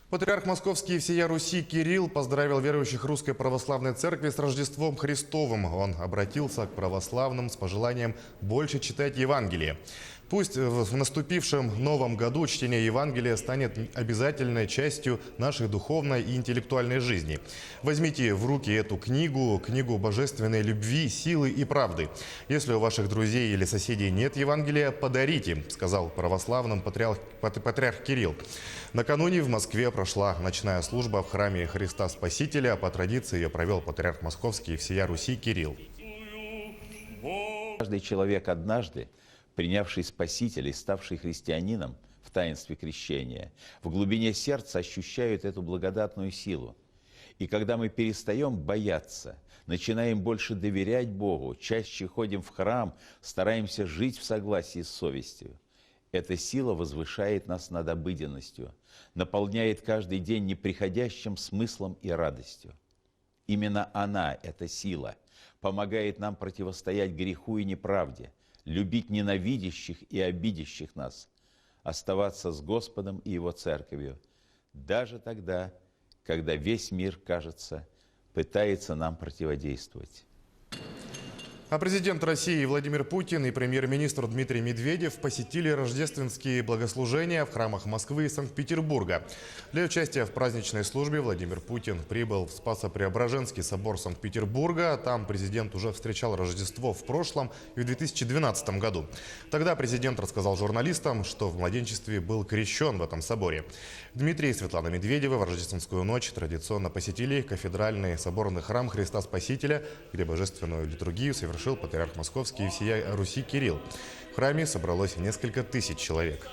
Патриарх Московский и всея Руси Кирилл поздравил верующих Русской Православной Церкви с Рождеством Христовым. Он обратился к православным с пожеланием больше читать Евангелие. Пусть в наступившем новом году чтение Евангелия станет обязательной частью нашей духовной и интеллектуальной жизни. Возьмите в руки эту книгу божественной любви, силы и правды. Если у ваших друзей или соседей нет Евангелия, подарите, сказал православным патриарх Кирилл. Накануне в Москве прошла ночная служба в храме Христа Спасителя. По традиции ее провел патриарх Московский и всея Руси Кирилл. Каждый человек однажды, принявший Спасителя и ставший христианином в таинстве крещения, в глубине сердца ощущают эту благодатную силу. И когда мы перестаем бояться, начинаем больше доверять Богу, чаще ходим в храм, стараемся жить в согласии с совестью, эта сила возвышает нас над обыденностью, наполняет каждый день неприходящим смыслом и радостью. Именно она, эта сила, помогает нам противостоять греху и неправде, любить ненавидящих и обидящих нас, оставаться с Господом и Его Церковью, даже тогда, когда весь мир, кажется, пытается нам противодействовать. А президент России Владимир Путин и премьер-министр Дмитрий Медведев посетили рождественские богослужения в храмах Москвы и Санкт-Петербурга. Для участия в праздничной службе Владимир Путин прибыл в Спасо-Преображенский собор Санкт-Петербурга. Там президент уже встречал Рождество в прошлом и в 2012 году. Тогда президент рассказал журналистам, что в младенчестве был крещен в этом соборе. Дмитрий и Светлана Медведевы в рождественскую ночь традиционно посетили кафедральный соборный храм Христа Спасителя, где божественную литургию совершил патриарх Московский и всея Руси Кирилл. В храме собралось несколько тысяч человек.